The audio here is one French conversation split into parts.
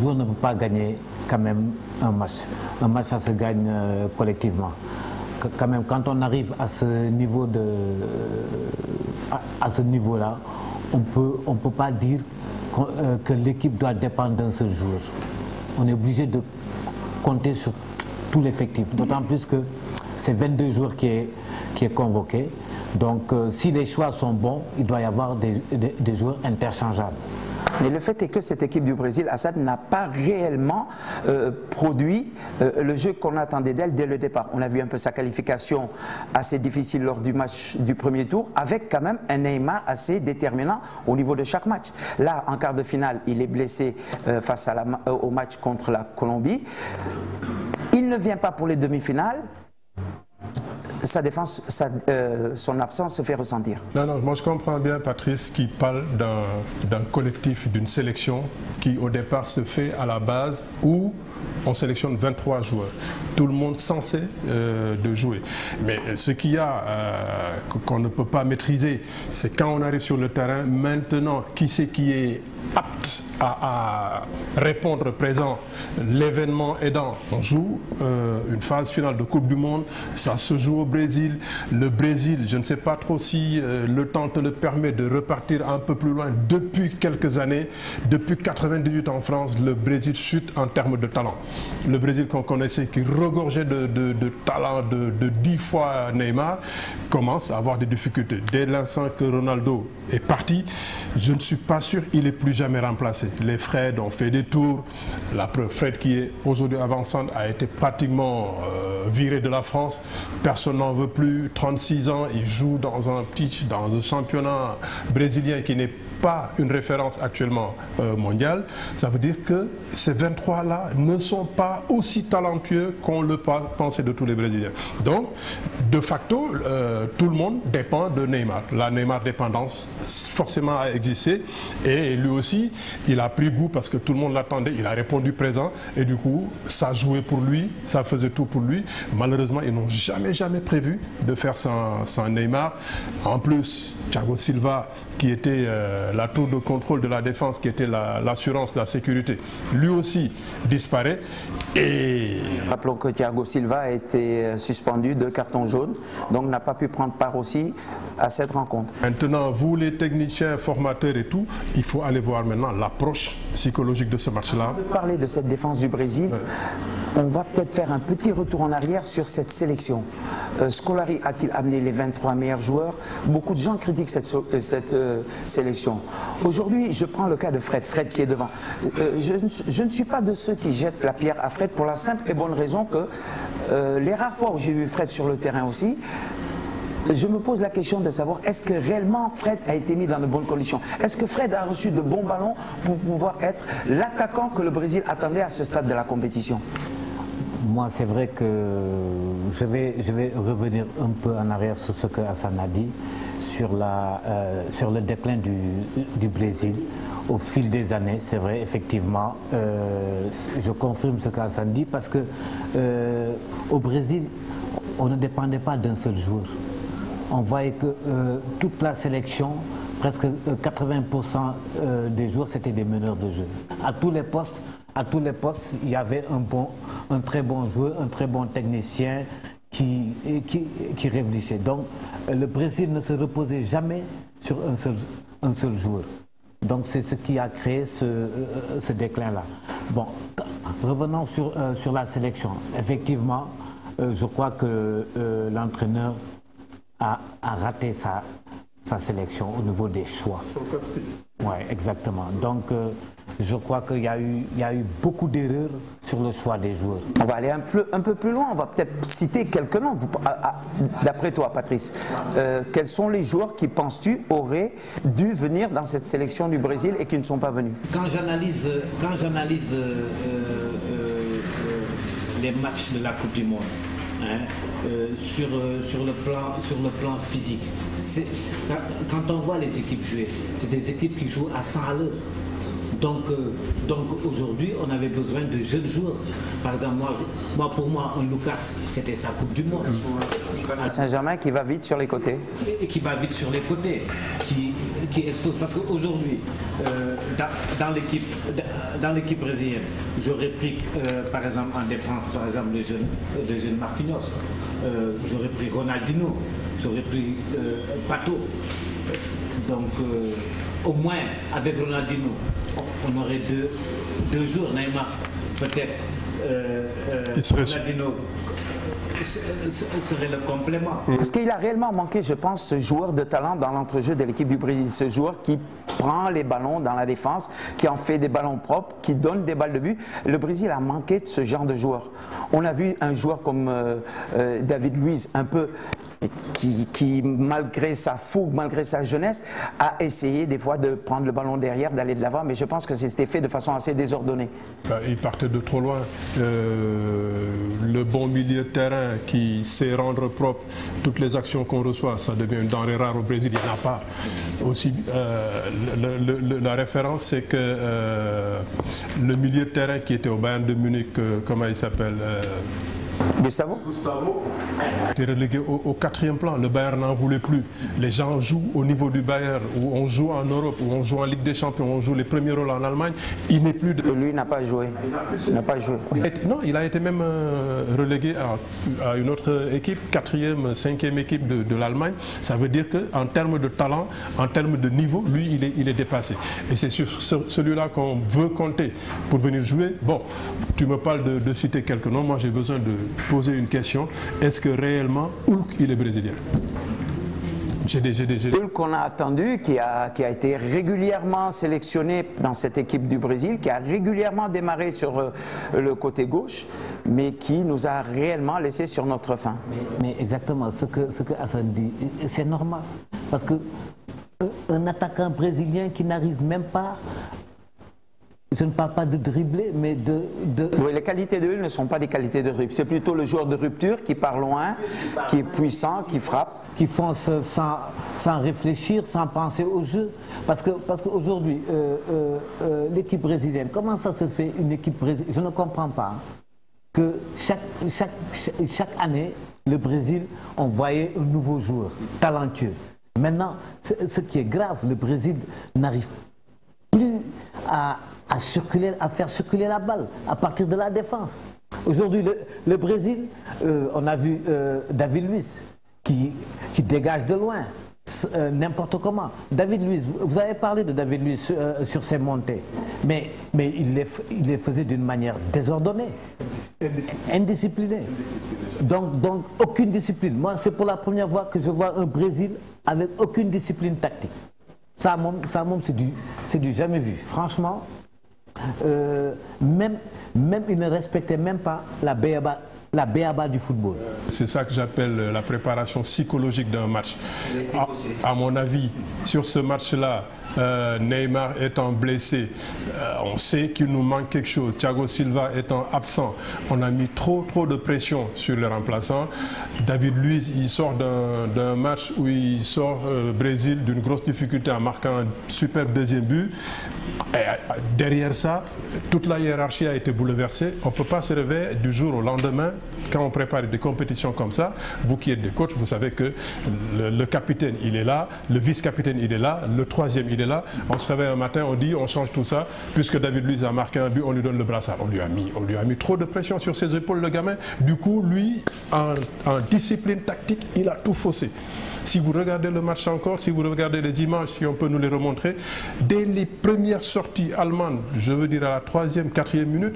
joueur ne peut pas gagner quand même un match. Un match, ça se gagne collectivement. Quand même, quand on arrive à ce niveau là, on peut pas dire que l'équipe doit dépendre d'un seul joueur. On est obligé de compter sur tout l'effectif, d'autant plus que c'est 22 joueurs qui est convoqué. Donc si les choix sont bons, il doit y avoir des joueurs interchangeables. Mais le fait est que cette équipe du Brésil, Assad, n'a pas réellement produit le jeu qu'on attendait d'elle dès le départ. On a vu un peu sa qualification assez difficile lors du match du premier tour, avec quand même un Neymar assez déterminant au niveau de chaque match. Là, en quart de finale, il est blessé face au match contre la Colombie. Il ne vient pas pour les demi-finales. Sa défense, son absence se fait ressentir. Non, moi je comprends bien Patrice qui parle d'un collectif, d'une sélection qui au départ se fait à la base où on sélectionne 23 joueurs, tout le monde censé de jouer. Mais ce qu'il y a qu'on ne peut pas maîtriser, c'est quand on arrive sur le terrain, maintenant qui c'est qui est apte à répondre présent, l'événement aidant. On joue une phase finale de Coupe du Monde, ça se joue au Brésil. Le Brésil, je ne sais pas trop si le temps te le permet de repartir un peu plus loin. Depuis quelques années, depuis 98 en France, le Brésil chute en termes de talent. Le Brésil qu'on connaissait, qui regorgeait de talent de 10 fois Neymar, commence à avoir des difficultés. Dès l'instant que Ronaldo est parti, je ne suis pas sûr qu'il est plus jamais remplacé. Les Fred ont fait des tours. La preuve, Fred qui est aujourd'hui avançante a été pratiquement viré de la France. Personne n'en veut plus. 36 ans, il joue dans un championnat brésilien qui n'est pas une référence actuellement mondiale. Ça veut dire que ces 23-là ne sont pas aussi talentueux qu'on le pensait de tous les Brésiliens. Donc, de facto, tout le monde dépend de Neymar. La Neymar dépendance forcément a existé et lui aussi, il a pris goût parce que tout le monde l'attendait, il a répondu présent et du coup, ça jouait pour lui, ça faisait tout pour lui. Malheureusement, ils n'ont jamais prévu de faire sans Neymar. En plus, Thiago Silva, qui était la tour de contrôle de la défense, qui était l'assurance, la sécurité, lui aussi disparaît. Et rappelons que Thiago Silva a été suspendu de carton jaune, donc n'a pas pu prendre part aussi à cette rencontre. Maintenant, vous les techniciens, formateurs et tout, il faut aller voir maintenant l'approche psychologique de ce match-là. On peut parler de cette défense du Brésil. On va peut-être faire un petit retour en arrière sur cette sélection. Scolari a-t-il amené les 23 meilleurs joueurs? Beaucoup de gens critiquent cette sélection. Aujourd'hui, je prends le cas de Fred qui est devant. Je ne suis pas de ceux qui jettent la pierre à Fred pour la simple et bonne raison que les rares fois où j'ai vu Fred sur le terrain aussi, je me pose la question de savoir est-ce que réellement Fred a été mis dans de bonnes conditions? Est-ce que Fred a reçu de bons ballons pour pouvoir être l'attaquant que le Brésil attendait à ce stade de la compétition? Moi, c'est vrai que je vais revenir un peu en arrière sur ce que Hassan a dit, sur le déclin du Brésil. Au fil des années, c'est vrai, effectivement, je confirme ce qu'Hassan dit parce que au Brésil, on ne dépendait pas d'un seul joueur. On voyait que toute la sélection, presque 80% des joueurs, c'était des meneurs de jeu. À tous les postes, il y avait un très bon joueur, un très bon technicien qui réfléchissait. Donc, le Brésil ne se reposait jamais sur un seul joueur. Donc, c'est ce qui a créé ce déclin-là. Bon, revenons sur la sélection. Effectivement, je crois que l'entraîneur a raté sa sélection au niveau des choix. Oui, exactement. Donc, je crois qu'il y a eu beaucoup d'erreurs sur le choix des joueurs. On va aller un peu plus loin. On va peut-être citer quelques noms. D'après toi, Patrice, quels sont les joueurs qui, penses-tu, auraient dû venir dans cette sélection du Brésil et qui ne sont pas venus? Quand j'analyse les matchs de la Coupe du Monde, sur le plan physique, quand on voit les équipes jouer, c'est des équipes qui jouent à 100 à l'heure. Donc aujourd'hui, on avait besoin de jeunes joueurs. Par exemple, pour moi, un Lucas, c'était sa Coupe du Monde. Saint-Germain qui va vite sur les côtés. Et qui va vite sur les côtés, qui expose. Parce qu'aujourd'hui, dans l'équipe brésilienne, j'aurais pris, par exemple, en défense, par exemple, le jeune Marquinhos. J'aurais pris Ronaldinho, j'aurais pris Pato. Donc, au moins, avec Ronaldinho, on aurait deux jours. Neymar, peut-être, Ronaldinho serait le complément. Parce qu'il a réellement manqué, je pense, ce joueur de talent dans l'entrejeu de l'équipe du Brésil. Ce joueur qui prend les ballons dans la défense, qui en fait des ballons propres, qui donne des balles de but. Le Brésil a manqué de ce genre de joueur. On a vu un joueur comme David Luiz, un peu... Qui, malgré sa fougue, malgré sa jeunesse, a essayé des fois de prendre le ballon derrière, d'aller de l'avant, mais je pense que c'était fait de façon assez désordonnée. Il partait de trop loin. Le bon milieu de terrain qui sait rendre propre toutes les actions qu'on reçoit, ça devient une denrée rare au Brésil, il n'y en a pas. Aussi, la référence, c'est que le milieu de terrain qui était au Bayern de Munich, comment il s'appelle Gustavo a été relégué au 4e plan. Le Bayern n'en voulait plus. Les gens jouent au niveau du Bayern, où on joue en Europe, où on joue en Ligue des Champions, où on joue les premiers rôles en Allemagne. Il n'est plus de... Lui n'a pas joué. Il n'a pas joué. Non, il a été même relégué à une autre équipe, 4e, 5e équipe de l'Allemagne. Ça veut dire qu'en termes de talent, en termes de niveau, lui, il est dépassé. Et c'est sur celui-là qu'on veut compter pour venir jouer. Bon, tu me parles de citer quelques noms. Moi, j'ai besoin de poser une question. Est-ce que réellement Hulk, il est brésilien? Hulk qu'on a attendu, qui a été régulièrement sélectionné dans cette équipe du Brésil, qui a régulièrement démarré sur le côté gauche, mais qui nous a réellement laissé sur notre faim. Mais exactement, ce que Hassan dit, c'est normal. Parce que un attaquant brésilien qui n'arrive même pas... Je ne parle pas de dribbler, mais de... Oui, les qualités de Hulk ne sont pas des qualités de dribble. C'est plutôt le joueur de rupture qui part loin, qui est puissant, qui frappe. Qui fonce sans réfléchir, sans penser au jeu. Parce qu'aujourd'hui, l'équipe brésilienne, comment ça se fait une équipe brésilienne? Je ne comprends pas que chaque année, le Brésil, on voyait un nouveau joueur talentueux. Maintenant, ce qui est grave, le Brésil n'arrive plus à faire circuler la balle à partir de la défense. Aujourd'hui, le Brésil, on a vu David Luiz qui dégage de loin, n'importe comment. David Luiz, vous avez parlé de David Luiz sur ses montées, mais il les faisait d'une manière désordonnée, indisciplinée. Donc aucune discipline. Moi, c'est pour la première fois que je vois un Brésil avec aucune discipline tactique. Ça, c'est du jamais vu. Franchement, même il ne respectait même pas la béaba du football. C'est ça que j'appelle la préparation psychologique d'un match. À mon avis, sur ce match-là, Neymar étant blessé, on sait qu'il nous manque quelque chose. Thiago Silva étant absent, on a mis trop de pression sur les remplaçants. David Luiz, il sort d'un match où il sort Brésil d'une grosse difficulté en marquant un superbe deuxième but. Et derrière ça, toute la hiérarchie a été bouleversée. On ne peut pas se réveiller du jour au lendemain quand on prépare des compétitions comme ça. Vous qui êtes des coachs, vous savez que le capitaine, il est là, le vice-capitaine, il est là, le troisième, il est là. On se réveille un matin, on dit, on change tout ça. Puisque David Luiz a marqué un but, on lui donne le brassard. On lui a mis trop de pression sur ses épaules, le gamin. Du coup, lui, en discipline tactique, il a tout faussé. Si vous regardez le match encore, si vous regardez les images, si on peut nous les remontrer, dès les premières sorties allemandes, je veux dire à la 3e, 4e minute,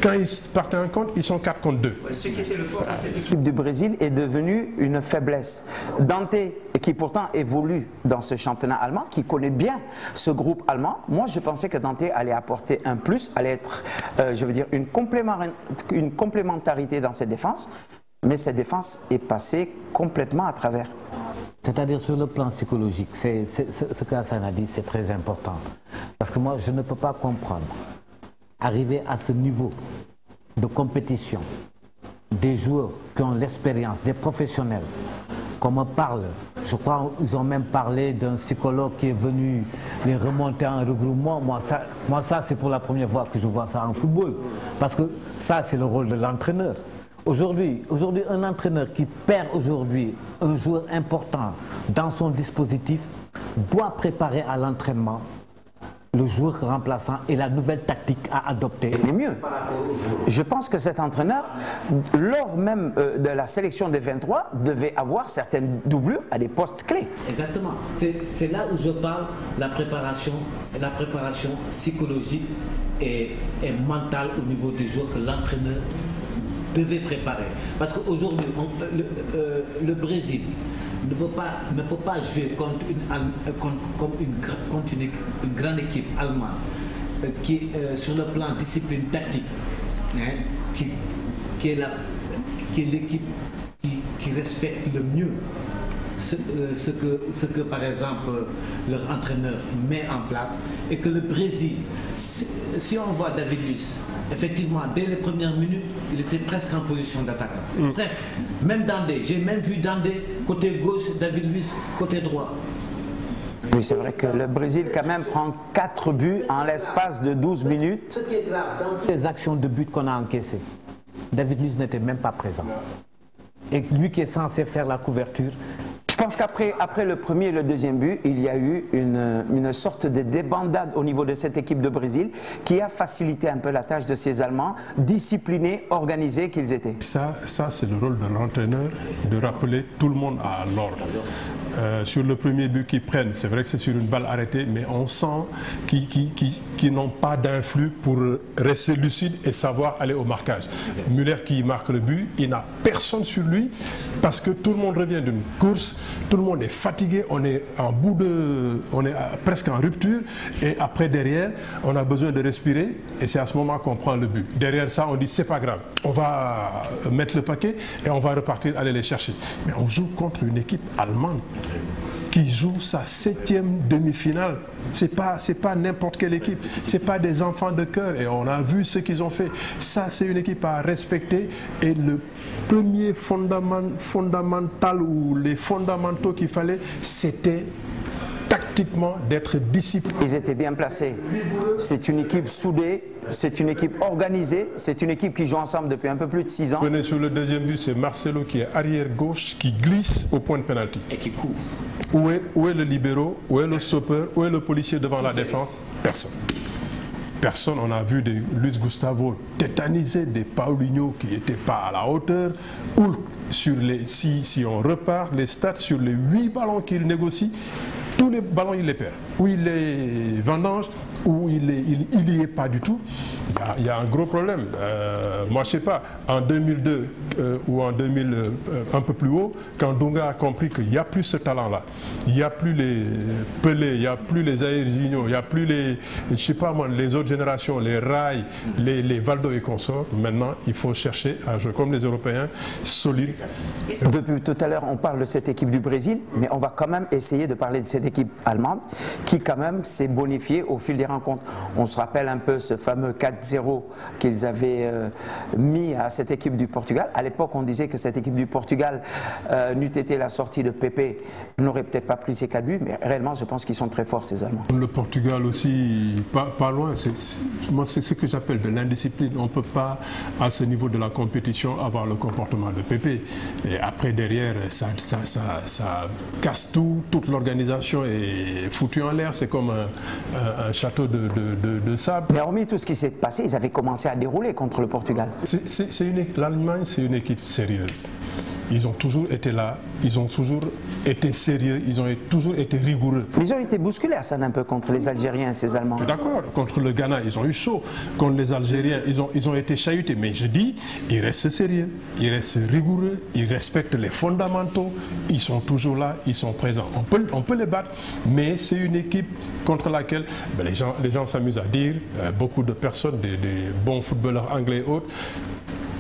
quand ils partent en compte, ils sont 4 contre 2. Ce qui était le fort de cette équipe du Brésil est devenu une faiblesse. Dante, qui pourtant évolue dans ce championnat allemand, qui connaît bien ce groupe allemand, moi je pensais que Dante allait apporter un plus, allait être, je veux dire, une complémentarité dans cette défense, mais cette défense est passée complètement à travers. C'est-à-dire sur le plan psychologique, ce qu'Hassan a dit, c'est très important. Parce que moi, je ne peux pas comprendre. Arriver à ce niveau de compétition, des joueurs qui ont l'expérience, des professionnels, qu'on me parle Je crois qu'ils ont même parlé d'un psychologue qui est venu les remonter en regroupement. Moi, ça c'est pour la première fois que je vois ça en football. Parce que ça, c'est le rôle de l'entraîneur. Aujourd'hui, un entraîneur qui perd aujourd'hui un joueur important dans son dispositif doit préparer à l'entraînement le joueur remplaçant et la nouvelle tactique à adopter. Mais mieux, je pense que cet entraîneur, lors même de la sélection des 23, devait avoir certaines doublures à des postes clés. Exactement. C'est là où je parle la préparation psychologique et mentale au niveau des joueurs que l'entraîneur devait préparer. Parce qu'aujourd'hui, le Brésil ne peut pas jouer contre une grande équipe allemande qui est sur le plan discipline tactique, hein, qui est l'équipe qui respecte le mieux ce que par exemple leur entraîneur met en place, et que le Brésil, si on voit David Luiz, effectivement dès les premières minutes il était presque en position d'attaquant, presque, même Dandé, j'ai même vu Dandé côté gauche, David Luiz côté droit. Oui, c'est vrai que le Brésil quand même prend 4 buts en l'espace de 12 minutes. Ce qui est grave, dans toutes les actions de but qu'on a encaissées, David Luiz n'était même pas présent. Et lui qui est censé faire la couverture. Je pense qu'après le premier et le deuxième but, il y a eu une sorte de débandade au niveau de cette équipe de Brésil qui a facilité un peu la tâche de ces Allemands, disciplinés, organisés qu'ils étaient. Ça c'est le rôle de l'entraîneur, de rappeler tout le monde à l'ordre. Sur le premier but qu'ils prennent, c'est vrai que c'est sur une balle arrêtée, mais on sent qu'ils n'ont pas d'influx pour rester lucide et savoir aller au marquage. Müller qui marque le but, il n'a personne sur lui parce que tout le monde revient d'une course, tout le monde est fatigué, on est presque en rupture, et après derrière, on a besoin de respirer, et c'est à ce moment qu'on prend le but. Derrière ça, on dit c'est pas grave, on va mettre le paquet et on va repartir aller les chercher. Mais on joue contre une équipe allemande qui joue sa 7e demi-finale. C'est pas n'importe quelle équipe, c'est pas des enfants de cœur, et on a vu ce qu'ils ont fait. Ça, c'est une équipe à respecter, et le premier fondamental ou les fondamentaux qu'il fallait, c'était tactiquement d'être disciplinés. Ils étaient bien placés. C'est une équipe soudée, c'est une équipe organisée, c'est une équipe qui joue ensemble depuis un peu plus de 6 ans. Venez sur le deuxième but, c'est Marcelo qui est arrière gauche, qui glisse au point de pénalty. Et qui couvre. Où est le libéro? Où est le stopper? Où est le policier devant la défense? Personne. Personne. On a vu des Luis Gustavo tétanisés, des Paulinho qui n'étaient pas à la hauteur. Ou sur si on repart les stats, sur les 8 ballons qu'il négocie, tous les ballons il les perd. Ou il les vendange, ou il n'y est pas du tout. Il y a un gros problème. Moi je ne sais pas, en 2002 ou en 2000, un peu plus haut, quand Dunga a compris qu'il n'y a plus ce talent-là, il n'y a plus les Pelé, il n'y a plus les Jairzinho, il n'y a plus les, je sais pas moi, les autres générations, les Rai, les Valdo et consorts. Maintenant, il faut chercher à jouer comme les Européens, solides. Depuis tout à l'heure, on parle de cette équipe du Brésil, mais on va quand même essayer de parler de cette équipe allemande qui quand même s'est bonifiée au fil des rencontres. On se rappelle un peu ce fameux 4-0 qu'ils avaient mis à cette équipe du Portugal. À l'époque, on disait que cette équipe du Portugal n'eût été la sortie de Pepe, n'aurait peut-être pas pris ses 4 buts, mais réellement, je pense qu'ils sont très forts, ces Allemands. Le Portugal aussi, pas loin, moi c'est ce que j'appelle de l'indiscipline. On ne peut pas, à ce niveau de la compétition, avoir le comportement de Pepe. Et après, derrière, ça casse tout, toute l'organisation est foutue en l'air, c'est comme un château de sable. Mais hormis tout ce qui s'est passé, ils avaient commencé à dérouler contre le Portugal. L'Allemagne, c'est une équipe sérieuse. Ils ont toujours été là, ils ont toujours été sérieux, ils ont toujours été rigoureux. Ils ont été bousculés à ça un peu contre les Algériens, ces Allemands. D'accord, contre le Ghana, ils ont eu chaud. Contre les Algériens, ils ont été chahutés. Mais je dis, ils restent sérieux, ils restent rigoureux, ils respectent les fondamentaux, ils sont toujours là, ils sont présents. On peut les battre, mais c'est une équipe contre laquelle les gens s'amusent à dire, beaucoup de personnes, des bons footballeurs anglais et autres,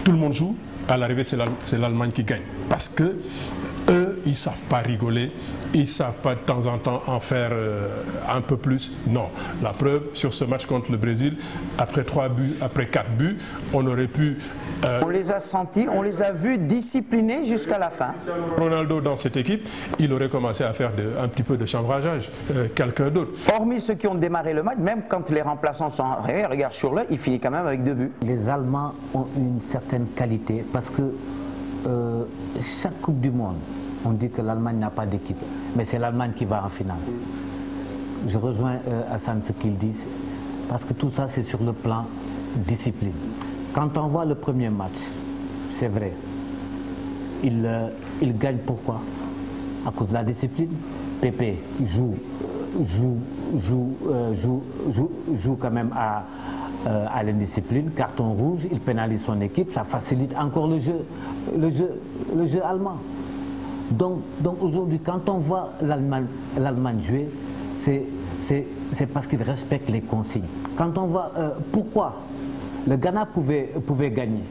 tout le monde joue. À l'arrivée, c'est l'Allemagne qui gagne. Parce que eux, ils ne savent pas rigoler, ils ne savent pas de temps en temps en faire un peu plus. Non, la preuve sur ce match contre le Brésil, après 3 buts, après 4 buts, on aurait pu... On les a sentis, on les a vus disciplinés jusqu'à la fin. Ronaldo dans cette équipe, il aurait commencé à faire un petit peu de chambrageage, quelqu'un d'autre. Hormis ceux qui ont démarré le match, même quand les remplaçants sont arrivés, regarde Schürrle, il finit quand même avec 2 buts. Les Allemands ont une certaine qualité parce que chaque Coupe du Monde, on dit que l'Allemagne n'a pas d'équipe, mais c'est l'Allemagne qui va en finale. Je rejoins Hassan ce qu'il dit, parce que tout ça c'est sur le plan discipline. Quand on voit le premier match, c'est vrai, il gagne pourquoi? À cause de la discipline. Pépé joue quand même à l'indiscipline, carton rouge, il pénalise son équipe, ça facilite encore le jeu allemand. Donc aujourd'hui, quand on voit l'Allemagne jouer, c'est parce qu'il respecte les consignes. Quand on voit pourquoi le Ghana pouvait gagner.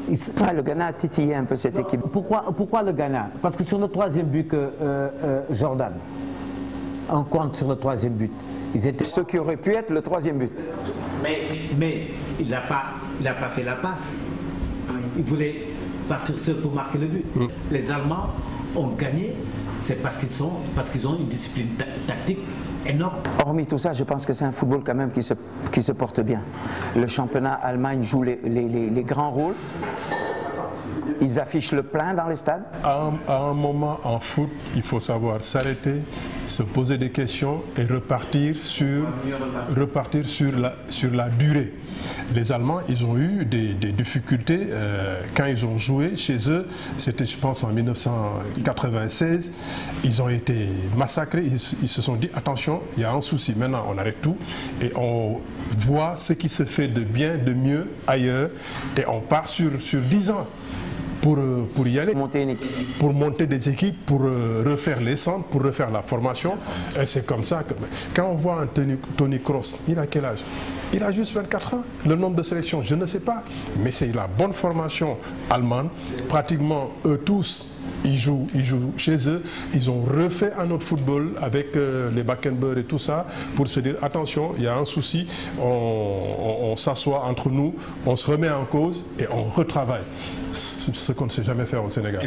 Le Ghana a titillé un peu cette équipe. Pourquoi le Ghana? Parce que sur le 3e but que Jordan, on compte sur le 3e but. Ils étaient... Ce qui aurait pu être le 3e but. Mais il n'a pas fait la passe. Il voulait partir seul pour marquer le but. Les Allemands ont gagné, c'est parce qu'ils ont une discipline tactique énorme. Hormis tout ça, je pense que c'est un football quand même qui se porte bien. Le championnat Allemagne joue les grands rôles. Ils affichent le plein dans les stades. À un moment en foot, il faut savoir s'arrêter, se poser des questions et repartir sur la durée. Les Allemands, ils ont eu des difficultés quand ils ont joué chez eux. C'était, je pense, en 1996. Ils ont été massacrés. Ils se sont dit, attention, il y a un souci. Maintenant, on arrête tout et on voit ce qui se fait de bien, de mieux ailleurs. Et on part sur 10 ans. Pour y aller, pour monter des équipes, pour refaire les centres, pour refaire la formation. Et c'est comme ça que quand on voit un Toni Kroos, il a quel âge? Il a juste 24 ans. Le nombre de sélections, je ne sais pas. Mais c'est la bonne formation allemande. Pratiquement eux tous, ils jouent chez eux. Ils ont refait un autre football avec les Beckenbauer et tout ça pour se dire attention, il y a un souci, on s'assoit entre nous, on se remet en cause et on retravaille. Ce qu'on ne sait jamais faire au Sénégal.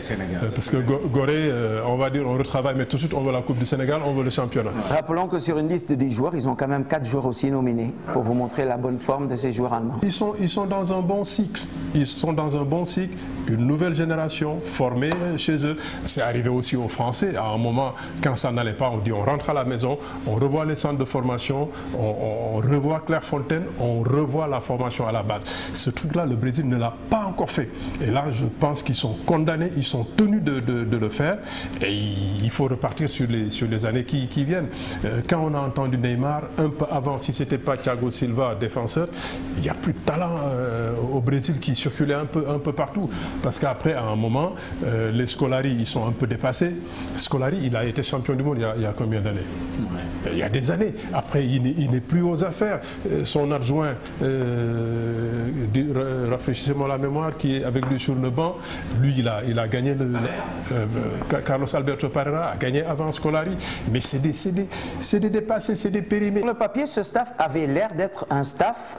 Parce que Gorée, on va dire on retravaille, mais tout de suite on veut la Coupe du Sénégal, on veut le championnat. Rappelons que sur une liste de 10 joueurs, ils ont quand même 4 joueurs aussi nominés pour vous montrer la bonne forme de ces joueurs allemands. Ils sont dans un bon cycle. Ils sont dans un bon cycle. Une nouvelle génération formée chez eux. C'est arrivé aussi aux Français. À un moment, quand ça n'allait pas, on dit on rentre à la maison, on revoit les centres de formation, on revoit Clairefontaine, on revoit la formation à la base. Ce truc-là, le Brésil ne l'a pas encore fait. Et là, je pense qu'ils sont condamnés, ils sont tenus de le faire. Et il faut repartir sur les années qui viennent. Quand on a entendu Neymar, un peu avant, si ce n'était pas Thiago Silva, défenseur, il n'y a plus de talent au Brésil qui circulait un peu partout. Parce qu'après, à un moment, les Scolari, ils sont un peu dépassés. Scolari, il a été champion du monde il y a combien d'années? Il y a des années. Après, il n'est plus aux affaires. Son adjoint, rafraîchissez-moi la mémoire, qui est avec lui sur le banc, lui, il a gagné Carlos Alberto Parreira a gagné avant Scolari. Mais c'est des dépassés, c'est des périmés. Sur le papier, ce staff avait l'air d'être un staff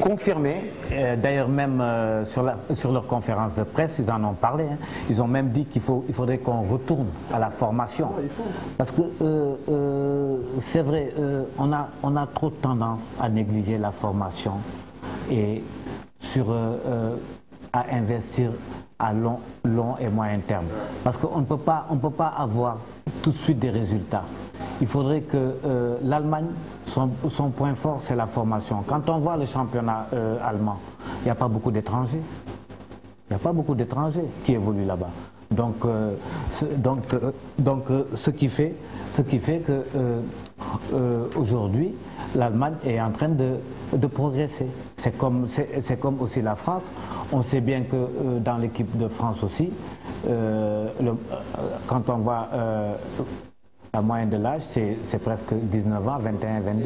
confirmé. D'ailleurs, même sur leur conférence de presse, ils en ont parlé. Hein. Ils ont même dit qu'il faudrait qu'on retourne à la formation. Parce que c'est vrai, on a trop tendance à négliger la formation et à investir à long et moyen terme. Parce qu'on ne peut pas avoir tout de suite des résultats. Il faudrait que l'Allemagne, son point fort, c'est la formation. Quand on voit le championnat allemand, il n'y a pas beaucoup d'étrangers. Il n'y a pas beaucoup d'étrangers qui évoluent là-bas. Donc, ce qui fait que aujourd'hui, l'Allemagne est en train de progresser. C'est comme aussi la France. On sait bien que dans l'équipe de France aussi, quand on voit La moyenne de l'âge, c'est presque 19 ans, 21, 22.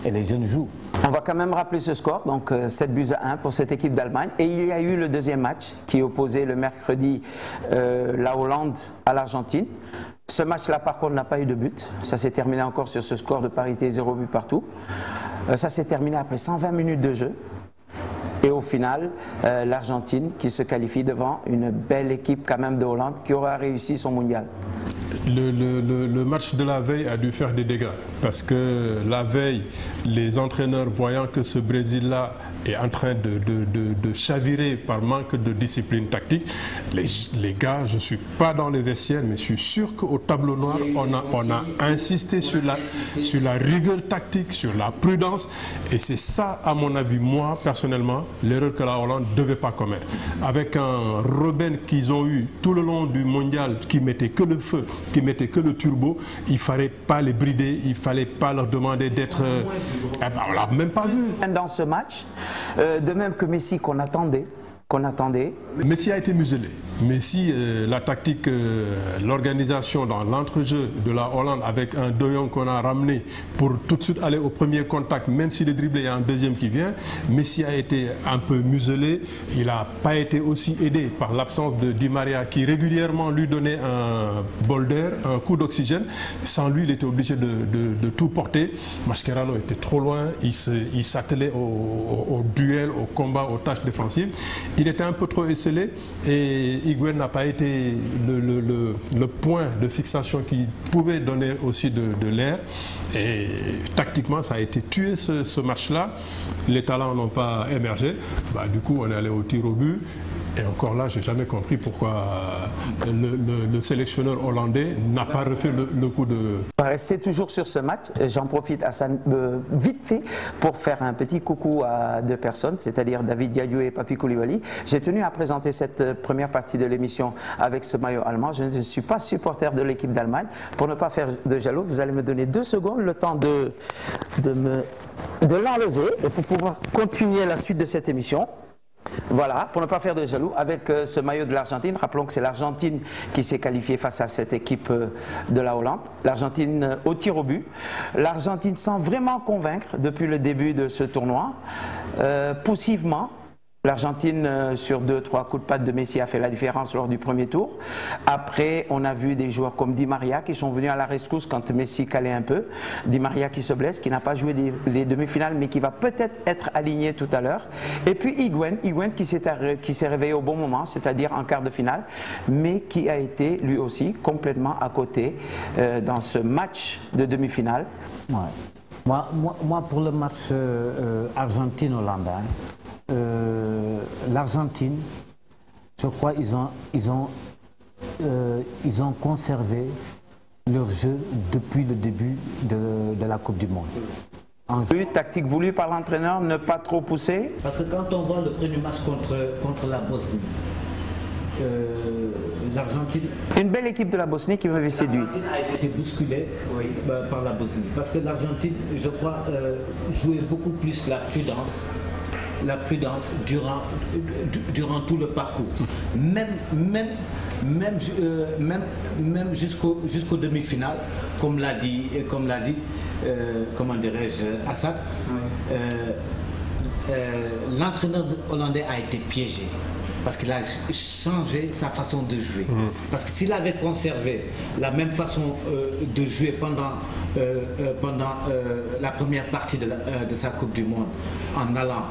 Et les jeunes jouent. On va quand même rappeler ce score, donc 7-1 pour cette équipe d'Allemagne. Et il y a eu le deuxième match qui opposait le mercredi la Hollande à l'Argentine. Ce match-là, par contre, n'a pas eu de but. Ça s'est terminé encore sur ce score de parité 0 but partout. Ça s'est terminé après 120 minutes de jeu. Et au final, l'Argentine qui se qualifie devant une belle équipe quand même de Hollande qui aura réussi son mondial. Le match de la veille a dû faire des dégâts parce que la veille, les entraîneurs voyant que ce Brésil-là est en train de chavirer par manque de discipline tactique, les gars, je ne suis pas dans les vestiaires, mais je suis sûr qu'au tableau noir, on a insisté sur la rigueur tactique, sur la prudence, et c'est ça, à mon avis, moi, personnellement, l'erreur que la Hollande ne devait pas commettre. Avec un Robben qu'ils ont eu tout le long du mondial, qui mettait que le feu, qui mettait que le turbo, il ne fallait pas les brider, il ne fallait pas leur demander d'être... on ne l'a même pas vu. Dans ce match, de même que Messi qu'on attendait. Messi a été muselé. Messi, la tactique, l'organisation dans l'entrejeu de la Hollande avec un De Jong qu'on a ramené pour tout de suite aller au premier contact, même si le dribblé, il y a un deuxième qui vient. Messi a été un peu muselé. Il n'a pas été aussi aidé par l'absence de Di Maria qui régulièrement lui donnait un bol d'air, un coup d'oxygène. Sans lui, il était obligé de tout porter. Mascherano était trop loin. Il s'attelait au duel, au combat, aux tâches défensives. Il était un peu trop esselé et Higuaín n'a pas été le point de fixation qui pouvait donner aussi de l'air. Et tactiquement, ça a été tué ce match-là. Les talents n'ont pas émergé. Du coup, on est allé au tir au but. Et encore là, je n'ai jamais compris pourquoi le sélectionneur hollandais n'a pas refait le coup de... On va rester toujours sur ce match. J'en profite vite fait pour faire un petit coucou à deux personnes, c'est-à-dire David Diadio et Papi Koulibaly. J'ai tenu à présenter cette première partie de l'émission avec ce maillot allemand. Je ne suis pas supporter de l'équipe d'Allemagne. Pour ne pas faire de jaloux, vous allez me donner 2 secondes, le temps de l'enlever et pour pouvoir continuer la suite de cette émission. Voilà, pour ne pas faire de jaloux, avec ce maillot de l'Argentine, rappelons que c'est l'Argentine qui s'est qualifiée face à cette équipe de la Hollande. L'Argentine au tir au but. L'Argentine sans vraiment convaincre depuis le début de ce tournoi. Poussivement, l'Argentine sur 2-3 coups de patte de Messi a fait la différence lors du premier tour. Après, on a vu des joueurs comme Di Maria qui sont venus à la rescousse quand Messi calait un peu. Di Maria qui se blesse, qui n'a pas joué les demi-finales mais qui va peut-être être aligné tout à l'heure. Et puis Higuaín qui s'est réveillé au bon moment, c'est-à-dire en quart de finale, mais qui a été lui aussi complètement à côté dans ce match de demi-finale. Ouais. Moi, pour le match Argentine-Hollande, l'Argentine, je crois ils ont conservé leur jeu depuis le début de la Coupe du Monde. Tactique voulue par l'entraîneur, ne pas trop pousser. Parce que quand on voit le premier match contre la Bosnie, l'Argentine... Une belle équipe de la Bosnie qui m'avait séduit. L'Argentine a été bousculée par la Bosnie. Parce que l'Argentine, je crois, jouait beaucoup plus la prudence durant tout le parcours. Même jusqu'aux demi-finales, comme l'a dit comment dirais-je, Assad, l'entraîneur hollandais a été piégé. Parce qu'il a changé sa façon de jouer. Parce que s'il avait conservé la même façon de jouer pendant la première partie de sa Coupe du Monde, en allant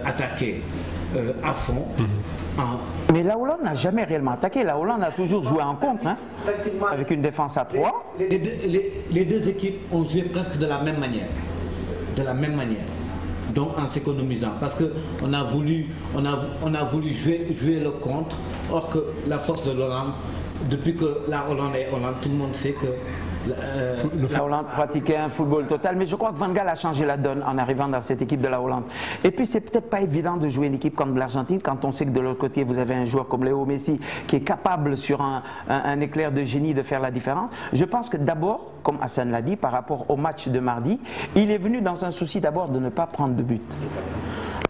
attaquer à fond. Mais la Hollande n'a jamais réellement attaqué. La Hollande a toujours joué en contre, hein, avec une défense à 3. Les deux équipes ont joué presque de la même manière. Donc en s'économisant, parce qu'on a voulu jouer le contre, or que la force de l'Hollande, depuis que la Hollande est Hollande, tout le monde sait que la Hollande pratiquait un football total, mais je crois que Van Gaal a changé la donne en arrivant dans cette équipe de la Hollande. Et puis c'est peut-être pas évident de jouer une équipe comme l'Argentine quand on sait que de l'autre côté vous avez un joueur comme Léo Messi qui est capable sur un éclair de génie de faire la différence. Je pense que d'abord, comme Hassan l'a dit, par rapport au match de mardi, il est venu dans un souci d'abord de ne pas prendre de but.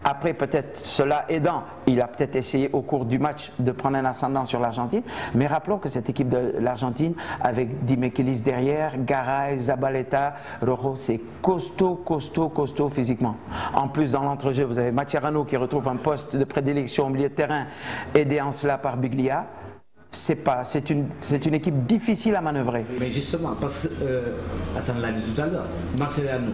Après, peut-être cela aidant, il a peut-être essayé au cours du match de prendre un ascendant sur l'Argentine. Mais rappelons que cette équipe de l'Argentine, avec Di Michelis derrière, Garay, Zabaleta, Rojo, c'est costaud, costaud, costaud physiquement. En plus, dans l'entrejeu, vous avez Mascherano qui retrouve un poste de prédilection au milieu de terrain, aidé en cela par Biglia. C'est une équipe difficile à manœuvrer. Mais justement, parce que Hassan l'a dit tout à l'heure, Mascherano,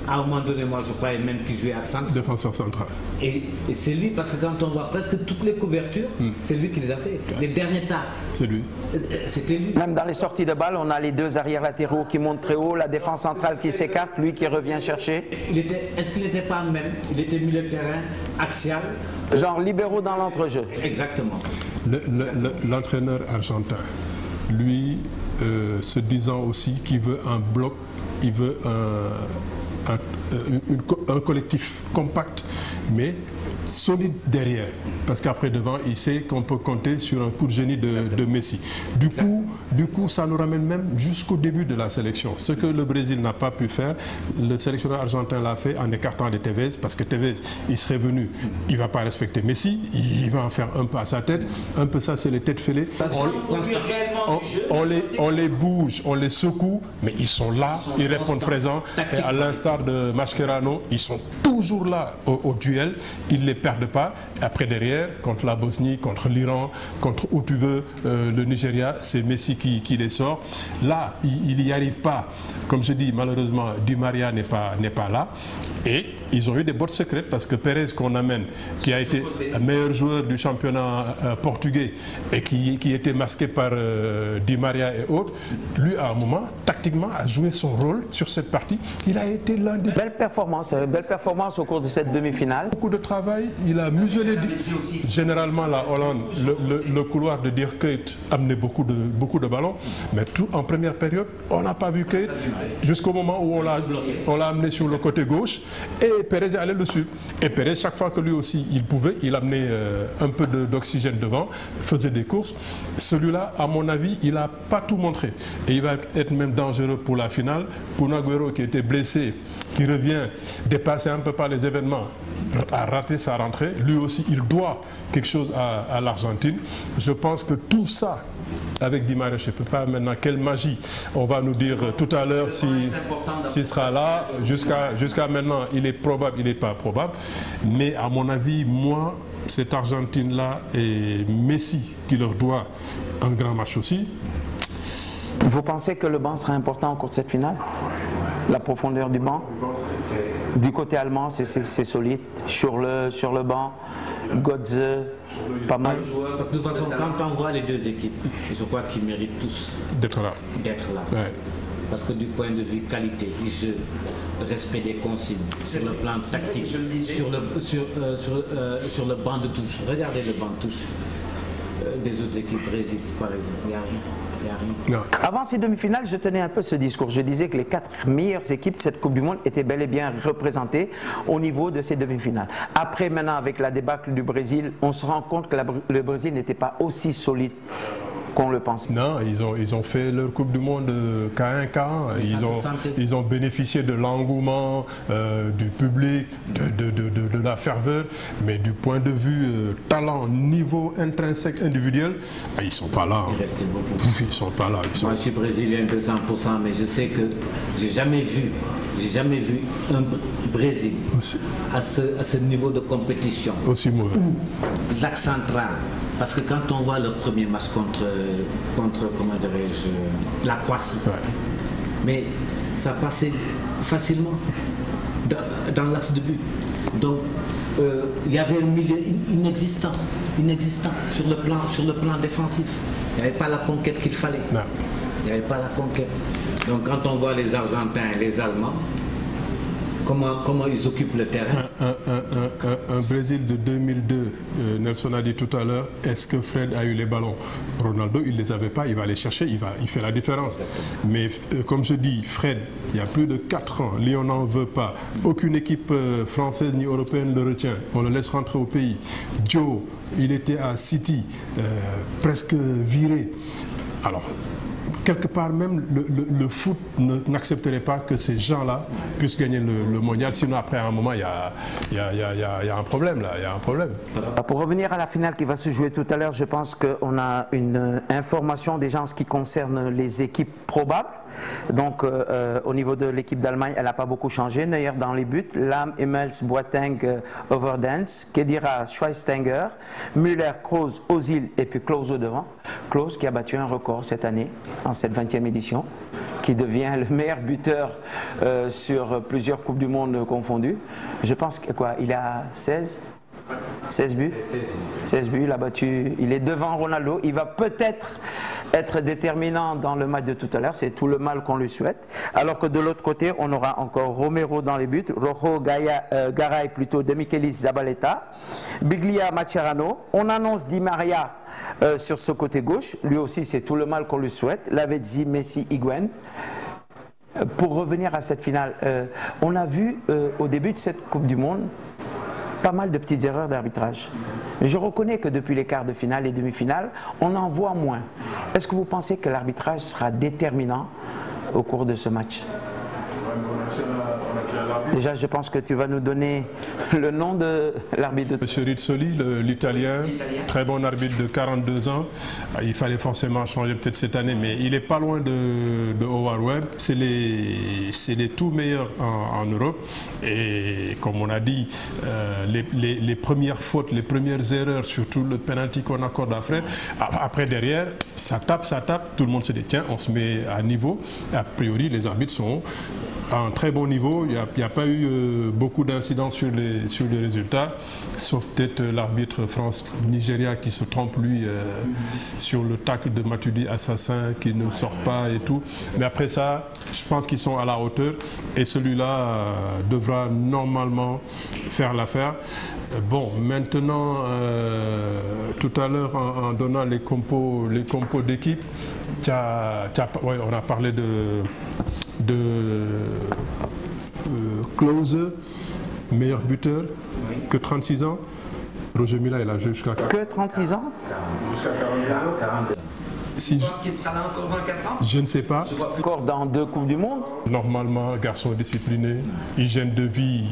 à un moment donné, moi je croyais même qu'il jouait accent. Défenseur central. Et c'est lui, parce que quand on voit presque toutes les couvertures, c'est lui qui les a fait. Les derniers tas. C'est lui. C'était lui. Même dans les sorties de balle, on a les deux arrières latéraux qui montent très haut, la défense centrale qui s'écarte, lui qui revient chercher. Est-ce qu'il n'était pas même, il était milieu de terrain, axial? Genre libéraux dans l'entrejeu. Exactement. L'entraîneur argentin, lui, se disant aussi qu'il veut un bloc, il veut un collectif compact, mais solide derrière. Parce qu'après devant, il sait qu'on peut compter sur un coup de génie de Messi. Du coup, ça nous ramène même jusqu'au début de la sélection. Ce que le Brésil n'a pas pu faire, le sélectionneur argentin l'a fait en écartant les Tevez, parce que Tevez, il serait venu, il ne va pas respecter Messi, il va en faire un peu à sa tête. Un peu ça, c'est les têtes fêlées. On les bouge, on les secoue, mais ils sont là, ils répondent présents. Et à l'instar de Mascherano, ils sont toujours là au duel, ils ne les perdent pas. Après derrière, contre la Bosnie, contre l'Iran, contre où tu veux, le Nigeria, c'est Messi qui les sort. Là, il n'y arrive pas. Comme je dis, malheureusement, Di Maria n'est pas là. Et ils ont eu des bottes secrètes parce que Pérez qu'on amène, qui a été meilleur joueur du championnat portugais et qui était masqué par Di Maria et autres, lui à un moment, tactiquement, a joué son rôle sur cette partie. Il a été l'un des... Belle performance au cours de cette demi-finale. Beaucoup de travail, il a muselé généralement la Hollande, le couloir de Dirk Kuyt amenait beaucoup de ballons, mais tout en première période, on n'a pas vu Kuyt jusqu'au moment où on l'a amené sur le côté gauche et Pérez est allé dessus. Et Pérez, chaque fois que lui aussi il pouvait, il amenait un peu d'oxygène devant, faisait des courses. Celui-là, à mon avis, il n'a pas tout montré. Et il va être même dangereux pour la finale. Pour Agüero qui était blessé, qui revient dépassé un peu par les événements, a raté sa rentrée. Lui aussi, il doit quelque chose à l'Argentine. Je pense que tout ça, avec Di Maria, je ne sais pas maintenant quelle magie on va nous dire tout à l'heure s'il sera là. Jusqu'à maintenant, il est probable, il n'est pas probable. Mais à mon avis, moi, cette Argentine-là et Messi qui leur doit un grand match aussi. Vous pensez que le banc sera important au cours de cette finale? La profondeur du banc? Du côté allemand, c'est solide. Sur le banc, Götze, pas mal. Parce que de toute façon, quand on voit les deux équipes, je crois qu'ils méritent tous d'être là. Ouais. Parce que du point de vue qualité, jeu, respect des consignes, sur le plan tactique, sur le banc de touche. Regardez le banc de touche des autres équipes, Brésil par exemple, il n'y a rien. Non. Avant ces demi-finales, je tenais un peu ce discours. Je disais que les 4 meilleures équipes de cette Coupe du Monde étaient bel et bien représentées au niveau de ces demi-finales. Après, maintenant, avec la débâcle du Brésil, on se rend compte que le Brésil n'était pas aussi solide qu'on le pense. Non, ils ont fait leur Coupe du Monde K1, ils ont bénéficié de l'engouement du public, de la ferveur, mais du point de vue talent, niveau intrinsèque individuel, ils ne sont pas là. Il restait beaucoup. Ils ne sont pas là. Moi, je suis brésilien 200%, mais je sais que j'ai jamais vu un Brésil à ce niveau de compétition. Aussi mauvais. L'axe central. Parce que quand on voit leur premier match contre comment dirais-je, la Croatie, mais ça passait facilement dans l'axe de but. Donc il y avait un milieu inexistant sur le plan défensif. Il n'y avait pas la conquête qu'il fallait. Non. Il n'y avait pas la conquête. Donc quand on voit les Argentins et les Allemands, comment ils occupent le terrain. Un Brésil de 2002, Nelson a dit tout à l'heure, est-ce que Fred a eu les ballons? Ronaldo, il ne les avait pas, il va les chercher, il fait la différence. Exactement. Mais comme je dis, Fred, il y a plus de 4 ans, Lyon n'en veut pas. Aucune équipe française ni européenne ne le retient. On le laisse rentrer au pays. Joe, il était à City, presque viré. Alors, quelque part même, le foot n'accepterait pas que ces gens-là puissent gagner le mondial. Sinon, après, à un moment, il y a un problème, là. Il y a un problème. Pour revenir à la finale qui va se jouer tout à l'heure, je pense qu'on a une information déjà en ce qui concerne les équipes probables. Donc, au niveau de l'équipe d'Allemagne, elle n'a pas beaucoup changé. Neuer dans les buts, Lahm, Hummels, Boateng, Overdense, Khedira, Schweinsteiger, Müller, Kroos, Ozil et puis Klose au devant. Klose qui a battu un record cette année, en cette 20e édition, qui devient le meilleur buteur sur plusieurs Coupes du Monde confondues. Je pense que quoi, il a 16 buts. 16 buts, il a battu, il est devant Ronaldo. Il va peut-être être déterminant dans le match de tout à l'heure, c'est tout le mal qu'on lui souhaite. Alors que de l'autre côté, on aura encore Romero dans les buts, Rojo Garay plutôt, De Michelis, Zabaleta, Biglia, Mascherano. On annonce Di Maria sur ce côté gauche, lui aussi c'est tout le mal qu'on lui souhaite. Lavezzi, Messi, Higuaín. Pour revenir à cette finale, on a vu au début de cette Coupe du Monde pas mal de petites erreurs d'arbitrage. Je reconnais que depuis les quarts de finale et demi-finales, on en voit moins. Est-ce que vous pensez que l'arbitrage sera déterminant au cours de ce match? Déjà, je pense que tu vas nous donner le nom de l'arbitre. Monsieur Rizzoli, l'Italien, très bon arbitre de 42 ans. Il fallait forcément changer peut-être cette année, mais il n'est pas loin de Howard Webb. C'est les tout meilleurs en Europe. Et comme on a dit, les premières fautes, les premières erreurs, surtout le penalty qu'on accorde à Fred, après derrière, ça tape, tout le monde se dit tiens, on se met à niveau. A priori, les arbitres sont à un très bon niveau. Il n'y a pas eu beaucoup d'incidents sur les résultats, sauf peut-être l'arbitre France-Nigeria qui se trompe lui sur le tacle de Matuidi Assassin qui ne sort pas et tout. Mais après ça, je pense qu'ils sont à la hauteur et celui-là devra normalement faire l'affaire. Bon, maintenant, tout à l'heure, en donnant les compos d'équipe, ouais, on a parlé de Klose, meilleur buteur, que 36 ans. Roger Mila, il a joué jusqu'à... Que 36 ans? Jusqu'à 42 ans. Si je pense qu'il sera là encore dans 4 ans? Je ne sais pas. Encore dans 2 Coupes du Monde? Normalement, garçon discipliné, hygiène de vie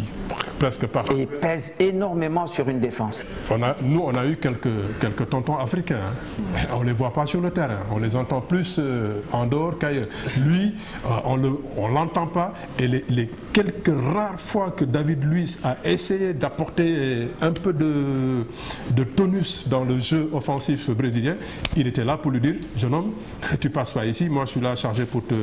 presque partout. Et il pèse énormément sur une défense. Nous, on a eu quelques tontons africains. Hein. On ne les voit pas sur le terrain. On les entend plus en dehors qu'ailleurs. Lui, on ne l'entend pas. Et les quelques rares fois que David Luiz a essayé d'apporter un peu de tonus dans le jeu offensif brésilien, il était là pour lui dire « Jeune homme, tu passes pas ici, moi je suis là chargé pour te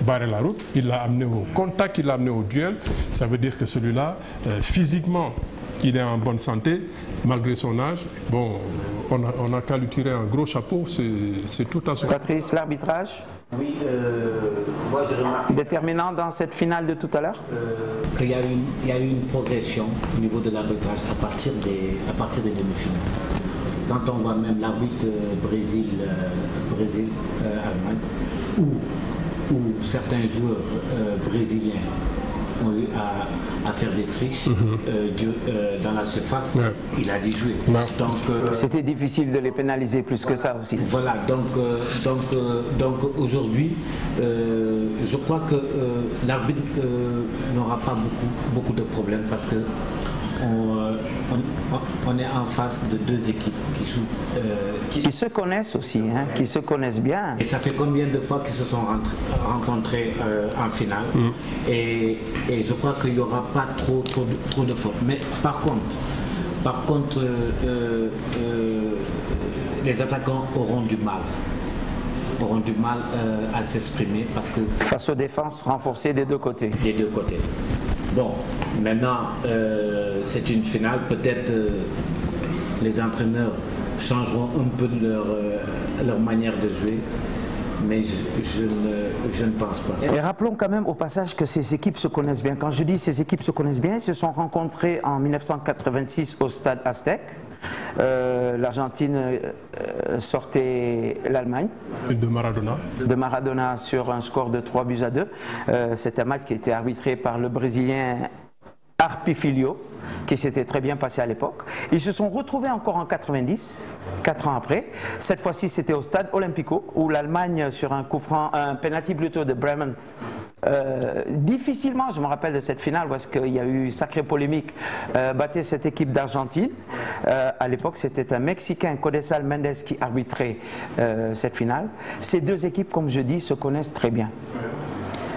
barrer la route ». Il l'a amené au contact, il l'a amené au duel. Ça veut dire que celui-là, physiquement, il est en bonne santé, malgré son âge. Bon, on a qu'à lui tirer un gros chapeau, c'est tout à son... Patrice, l'arbitrage? Oui, moi je remarque... Déterminant dans cette finale de tout à l'heure? Qu'il y a eu une progression au niveau de l'arbitrage à partir des demi-finales. Parce que quand on voit même l'arbitre Brésil-Allemagne, où certains joueurs brésiliens ont eu à faire des triches dans la surface, ouais. Il a dit jouer. Ouais. Donc c'était difficile de les pénaliser plus que ça aussi. Voilà, donc aujourd'hui, je crois que l'arbitre n'aura pas beaucoup de problèmes parce que on est en face de 2 équipes qui se connaissent aussi, hein, qui se connaissent bien. Et ça fait combien de fois qu'ils se sont rencontrés en finale et je crois qu'il n'y aura pas trop de fautes. Mais par contre, les attaquants auront du mal à s'exprimer parce que... Face aux défenses renforcées des 2 côtés. Des 2 côtés. Bon, maintenant, c'est une finale, peut-être les entraîneurs changeront un peu leur manière de jouer, mais je ne pense pas. Et rappelons quand même au passage que ces équipes se connaissent bien. Quand je dis ces équipes se connaissent bien, elles se sont rencontrées en 1986 au stade Aztec. L'Argentine sortait l'Allemagne de Maradona sur un score de 3-2. C'est un match qui a été arbitré par le Brésilien Arpifilio, qui s'était très bien passé à l'époque. Ils se sont retrouvés encore en 90, 4 ans après. Cette fois-ci, c'était au stade Olympico, où l'Allemagne, sur un coup franc, un penalty plutôt de Bremen, difficilement, je me rappelle de cette finale parce qu'il y a eu sacrée polémique, battait cette équipe d'Argentine. À l'époque, c'était un Mexicain, Codesal Mendes, qui arbitrait cette finale. Ces deux équipes, comme je dis, se connaissent très bien.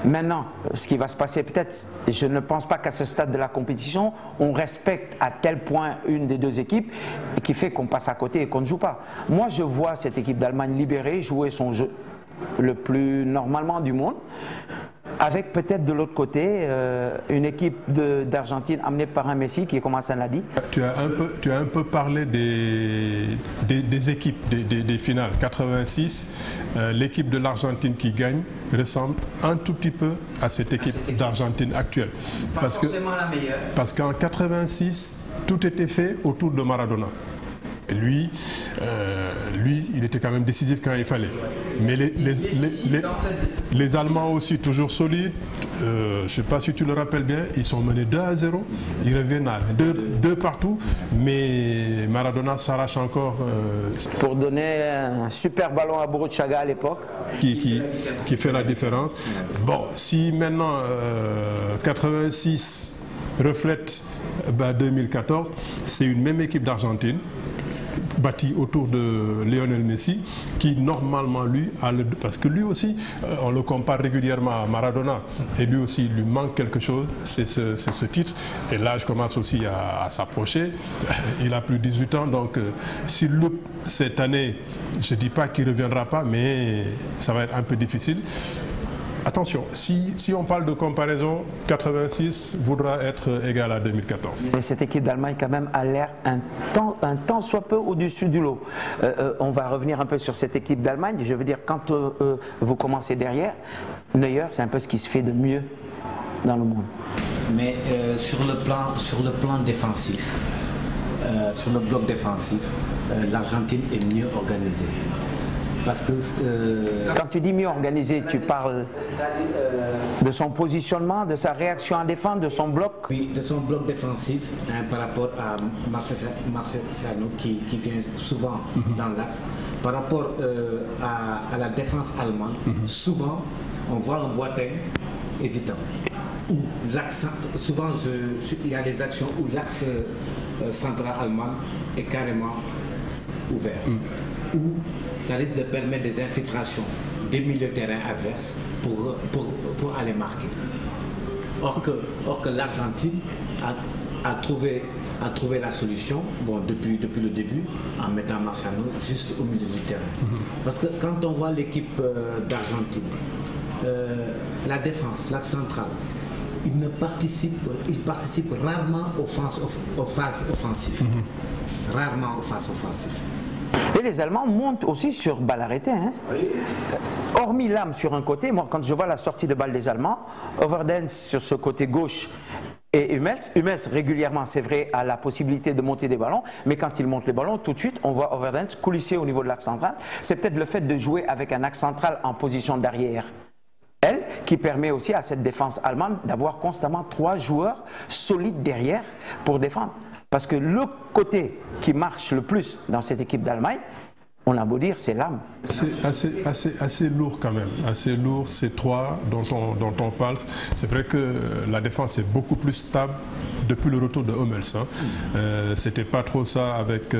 Maintenant, ce qui va se passer, peut-être, je ne pense pas qu'à ce stade de la compétition, on respecte à tel point une des deux équipes qui fait qu'on passe à côté et qu'on ne joue pas. Moi, je vois cette équipe d'Allemagne libérée jouer son jeu le plus normalement du monde, avec peut-être de l'autre côté une équipe d'Argentine amenée par un Messi qui est comme Hassan l'a dit. Tu as un peu parlé des équipes, des finales. 86, l'équipe de l'Argentine qui gagne ressemble un tout petit peu à cette équipe d'Argentine actuelle. Pas forcément la meilleure. Parce qu'en 86, tout était fait autour de Maradona. Et lui, il était quand même décisif quand il fallait. Mais les Allemands aussi, toujours solides. Je ne sais pas si tu le rappelles bien, ils sont menés 2-0. Ils reviennent à 2 partout. Mais Maradona s'arrache encore. Pour donner un super ballon à Burruchaga à l'époque. Qui fait la différence. Bon, si maintenant 86 reflète 2014, c'est une même équipe d'Argentine, bâti autour de Lionel Messi, qui normalement lui parce que lui aussi on le compare régulièrement à Maradona et lui aussi il lui manque quelque chose, c'est ce titre, et l'âge commence aussi à s'approcher. Il a plus de 18 ans, donc s'il loupe cette année, je ne dis pas qu'il ne reviendra pas, mais ça va être un peu difficile. Attention, si on parle de comparaison, 86 voudra être égal à 2014. Mais cette équipe d'Allemagne quand même a l'air un tant soit peu au-dessus du lot. On va revenir un peu sur cette équipe d'Allemagne. Je veux dire, quand vous commencez derrière, Neuer, c'est un peu ce qui se fait de mieux dans le monde. Mais sur le plan défensif, sur le bloc défensif, l'Argentine est mieux organisée. Parce que, quand tu dis mieux organisé, tu parles de son positionnement, de sa réaction à défendre, de son bloc? Oui, de son bloc défensif par rapport à Marcelo qui vient souvent dans l'axe. Par rapport à la défense allemande, souvent on voit un Boateng hésitant. Souvent il y a des actions où l'axe central allemand est carrément ouvert. Où ça risque de permettre des infiltrations des milieux de terrain adverses pour aller marquer. Or que l'Argentine a trouvé la solution, bon, depuis le début, en mettant Marciano juste au milieu du terrain. Parce que quand on voit l'équipe d'Argentine, la défense, l'axe central, il participe rarement aux phases offensives. Rarement aux phases offensives. Et les Allemands montent aussi sur balle arrêtée. Hein. Oui. Hormis l'âme sur un côté, moi quand je vois la sortie de balle des Allemands, Overdenz sur ce côté gauche et Hummels régulièrement, c'est vrai, a la possibilité de monter des ballons, mais quand il monte les ballons, tout de suite, on voit Overdenz coulisser au niveau de l'axe central. C'est peut-être le fait de jouer avec un axe central en position d'arrière, qui permet aussi à cette défense allemande d'avoir constamment 3 joueurs solides derrière pour défendre. Parce que le côté qui marche le plus dans cette équipe d'Allemagne, on a beau dire, c'est l'âme. C'est assez lourd quand même, assez lourd ces 3 dont on parle. C'est vrai que la défense est beaucoup plus stable depuis le retour de Hummels. C'était pas trop ça avec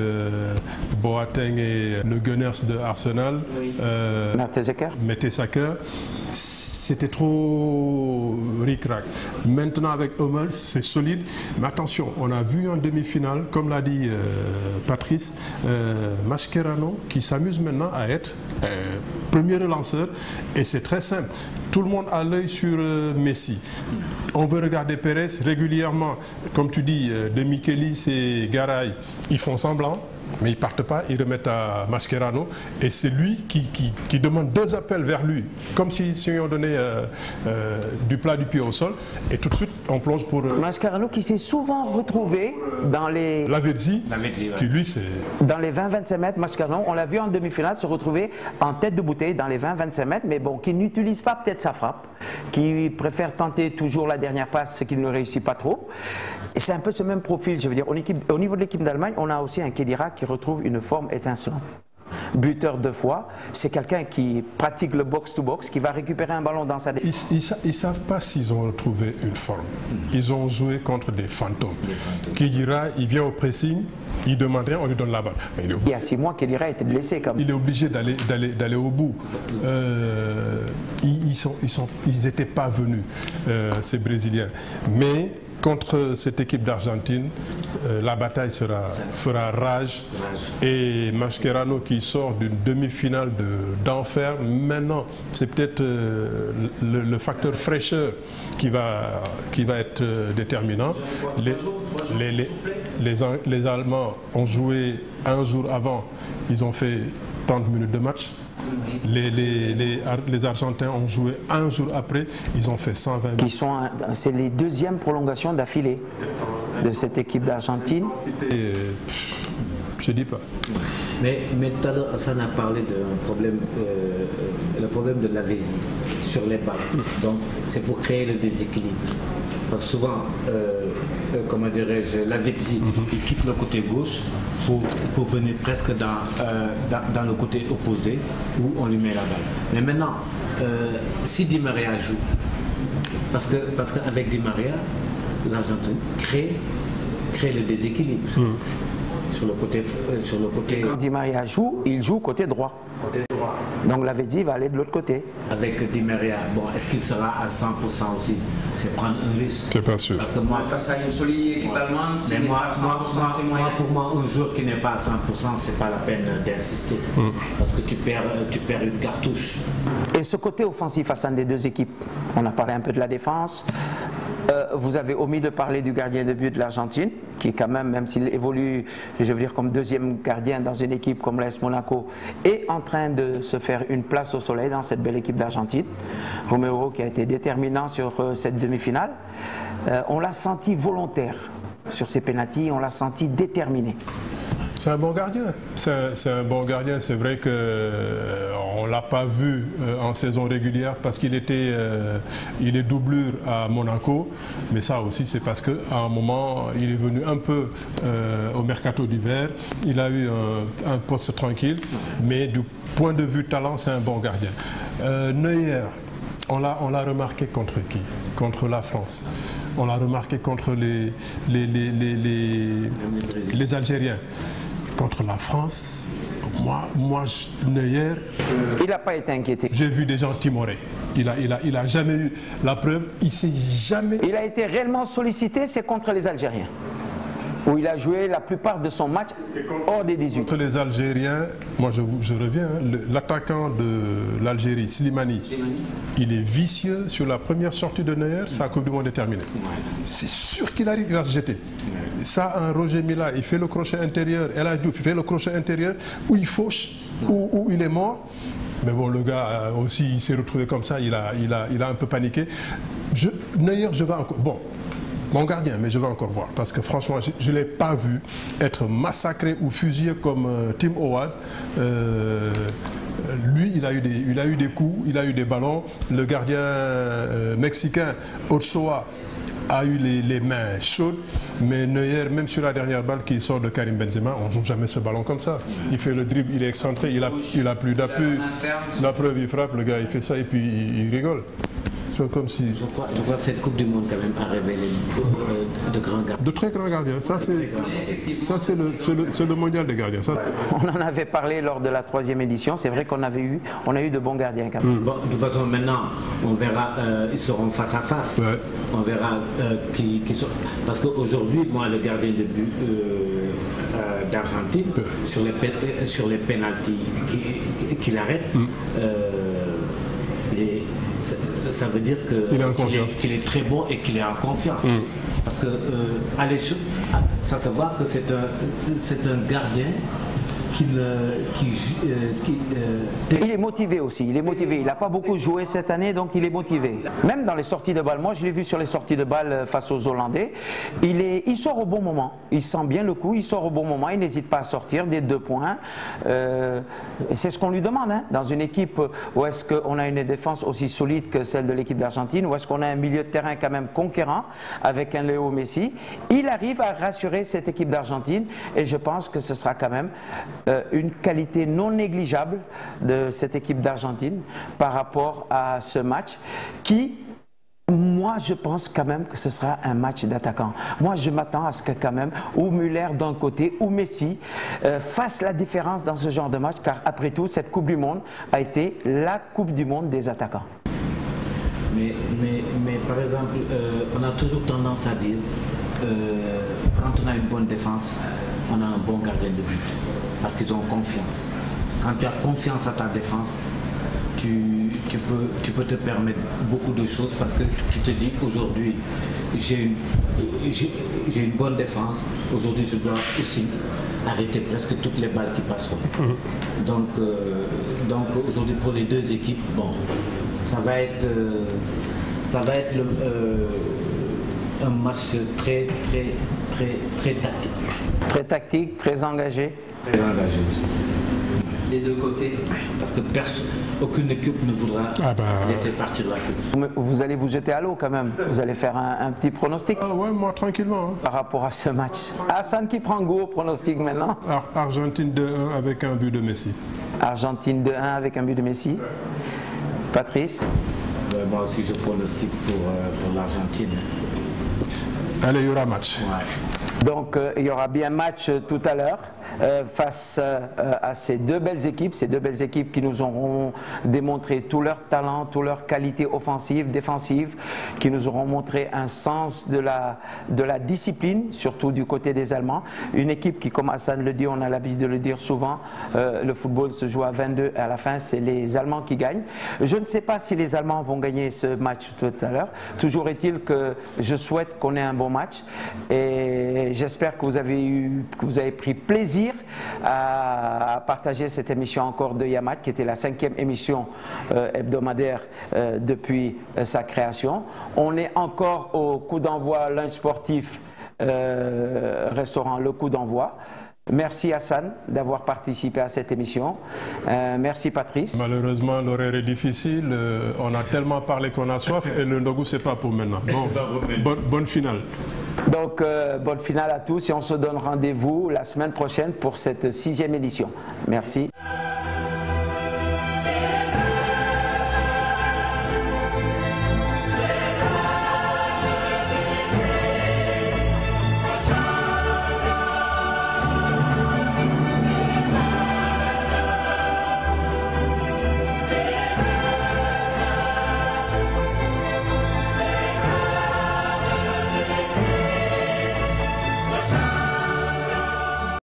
Boateng et le Gunners de Arsenal. Oui. Mertesacker. C'était trop ric-rac. Maintenant avec Hummels, c'est solide. Mais attention, on a vu en demi-finale, comme l'a dit Patrice, Mascherano qui s'amuse maintenant à être premier relanceur. Et c'est très simple. Tout le monde a l'œil sur Messi. On veut regarder Pérez régulièrement. Comme tu dis, De Michelis et Garay, ils font semblant. Mais ils ne partent pas, ils remettent à Mascherano et c'est lui qui demande 2 appels vers lui, comme si on donnait du plat du pied au sol, et tout de suite on plonge pour... Mascherano qui s'est souvent retrouvé dans les... Lavezzi, qui lui c'est... Dans les 20-25 mètres, Mascherano, on l'a vu en demi-finale se retrouver en tête de bouteille dans les 20-25 mètres, mais bon, qui n'utilise pas peut-être sa frappe, qui préfère tenter toujours la dernière passe, ce qui ne réussit pas trop. Et c'est un peu ce même profil, je veux dire. Au niveau de l'équipe d'Allemagne, on a aussi un Khedira qui retrouve une forme étincelante. Buteur 2 fois, c'est quelqu'un qui pratique le box-to-box, qui va récupérer un ballon dans sa... Ils ne savent pas s'ils ont retrouvé une forme. Ils ont joué contre des fantômes. Khedira, il vient au pressing, il demande rien, on lui donne la balle. Il y a 6 mois, Khedira était blessé comme... Il est obligé d'aller au bout. Ils n'étaient pas venus, ces Brésiliens. Mais contre cette équipe d'Argentine, la bataille fera rage. Et Mascherano qui sort d'une demi-finale d'enfer, maintenant c'est peut-être le facteur fraîcheur qui va être déterminant. Les Allemands ont joué un jour avant, ils ont fait 30 minutes de match. Les Argentins ont joué un jour après, ils ont fait 120 minutes. C'est les deuxièmes prolongations d'affilée de cette équipe d'Argentine. Je ne dis pas. Mais tout à l'heure, Hassan a parlé d'un problème, le problème de Lavezzi sur les balles. Donc c'est pour créer le déséquilibre. Parce que souvent, comment dirais-je, Lavezzi, il quitte le côté gauche pour venir presque dans le côté opposé où on lui met la balle. Mais maintenant, si Di Maria joue, parce qu'avec Di Maria, l'Argentine crée le déséquilibre. Sur le côté... Quand Di Maria joue, il joue côté droit. Donc Lavezzi va aller de l'autre côté. Avec Di Maria, bon, est-ce qu'il sera à 100% aussi? C'est prendre un risque. C'est pas sûr. Parce que moi, face à une solide équipe allemande, c'est pas 100%, c'est moyen. Pour moi, un joueur qui n'est pas à 100%, c'est pas la peine d'insister. Parce que tu perds une cartouche. Et ce côté offensif face à des deux équipes, on a parlé un peu de la défense. Vous avez omis de parler du gardien de but de l'Argentine, qui est quand même s'il évolue, je veux dire, comme deuxième gardien dans une équipe comme l'AS Monaco, est en train de se faire une place au soleil dans cette belle équipe d'Argentine. Romero qui a été déterminant sur cette demi-finale. On l'a senti volontaire sur ses pénaltys, on l'a senti déterminé. C'est un bon gardien. C'est un bon gardien. C'est vrai qu'on ne l'a pas vu en saison régulière parce qu'il il est doublure à Monaco. Mais ça aussi, c'est parce qu'à un moment, il est venu un peu au mercato d'hiver. Il a eu un poste tranquille. Mais du point de vue talent, c'est un bon gardien. Neuer, on l'a remarqué contre qui? Contre la France. On l'a remarqué contre les Algériens. Contre la France, moi Neuer... Il n'a pas été inquiété. J'ai vu des gens timorés. Il a jamais eu la preuve. Il a été réellement sollicité, c'est contre les Algériens, où il a joué la plupart de son match hors des 18. Contre les Algériens, moi je reviens, l'attaquant de l'Algérie, Slimani, il est vicieux sur la première sortie de Neuer, sa Coupe du Monde est terminée. C'est sûr qu'il arrive, il va se jeter. Ça, un Roger Mila, il fait le crochet intérieur, El Hadji Diouf, il fait le crochet intérieur, où il fauche, où il est mort. Mais bon, le gars aussi, il s'est retrouvé comme ça, il a un peu paniqué. Neuer, je vais encore... Bon. Mon gardien, mais je vais encore voir, parce que franchement, je ne l'ai pas vu être massacré ou fusillé comme Tim Howard. Lui, il a eu des coups, il a eu des ballons. Le gardien mexicain, Ochoa, a eu les mains chaudes, mais Neuer, même sur la dernière balle qui sort de Karim Benzema, on ne joue jamais ce ballon comme ça. Il fait le dribble, il est excentré, il a plus d'appui. La preuve, il frappe, le gars, il fait ça et puis il rigole. Comme si... Je crois que cette Coupe du Monde quand même a révélé de grands gardiens. De très grands gardiens. Ça c'est le mondial des gardiens. Ça, on en avait parlé lors de la 3e édition. C'est vrai qu'on a eu de bons gardiens quand même. Bon, de toute façon, maintenant, on verra, ils seront face à face. Ouais. On verra qui sont... Parce qu'aujourd'hui, moi, le gardien de but d'Argentine, sur les pénaltys qu'il arrête, ça veut dire qu'il est très bon et qu'il est en confiance. Parce que ça se voit que c'est un gardien Il est motivé aussi, il est motivé. Il n'a pas beaucoup joué cette année, donc il est motivé. Même dans les sorties de balle, moi je l'ai vu sur les sorties de balle face aux Hollandais, il sort au bon moment. Il sent bien le coup, il sort au bon moment, il n'hésite pas à sortir des 2 points. Et c'est ce qu'on lui demande, hein, dans une équipe où est-ce qu'on a une défense aussi solide que celle de l'équipe d'Argentine, où est-ce qu'on a un milieu de terrain quand même conquérant avec un Léo Messi. Il arrive à rassurer cette équipe d'Argentine et je pense que ce sera quand même une qualité non négligeable de cette équipe d'Argentine par rapport à ce match qui, moi je pense quand même que ce sera un match d'attaquants. Moi je m'attends à ce que quand même ou Müller d'un côté ou Messi fasse la différence dans ce genre de match, car après tout cette Coupe du Monde a été la Coupe du Monde des attaquants. Mais par exemple, on a toujours tendance à dire quand on a une bonne défense, on a un bon gardien de but, parce qu'ils ont confiance. Quand tu as confiance à ta défense, tu peux te permettre beaucoup de choses, parce que tu te dis qu'aujourd'hui j'ai une bonne défense, aujourd'hui je dois aussi arrêter presque toutes les balles qui passeront. Donc aujourd'hui pour les 2 équipes, bon, ça va être un match très tactique. Très tactique, très engagé. Très engagé aussi. Des 2 côtés, parce que aucune équipe ne voudra laisser partir la coupe. Vous allez vous jeter à l'eau quand même. Vous allez faire un petit pronostic. Ah ouais, moi tranquillement. Hein. Par rapport à ce match. Hassan qui prend goût au pronostic maintenant. Argentine 2-1 avec un but de Messi. Argentine 2-1 avec un but de Messi. Patrice? Moi aussi je pronostique pour l'Argentine. Allez, il y aura match. Ouais. Donc il y aura bien match tout à l'heure face à ces 2 belles équipes qui nous auront démontré tout leur talent, toute leur qualité offensive, défensive, qui nous auront montré un sens de la discipline, surtout du côté des Allemands. Une équipe qui, comme Hassan le dit, on a l'habitude de le dire souvent, le football se joue à 22 et à la fin c'est les Allemands qui gagnent. Je ne sais pas si les Allemands vont gagner ce match tout à l'heure. Toujours est-il que je souhaite qu'on ait un bon match et j'espère que vous avez pris plaisir à partager cette émission encore de Yamat, qui était la 5e émission hebdomadaire depuis sa création. On est encore au coup d'envoi lunch sportif restaurant Le Coup d'envoi. Merci Hassan d'avoir participé à cette émission. Merci Patrice. Malheureusement, l'horaire est difficile. On a tellement parlé qu'on a soif et le Ndogou, c'est pas pour maintenant. Bon, bonne finale. Donc, bonne finale à tous et on se donne rendez-vous la semaine prochaine pour cette 6e édition. Merci.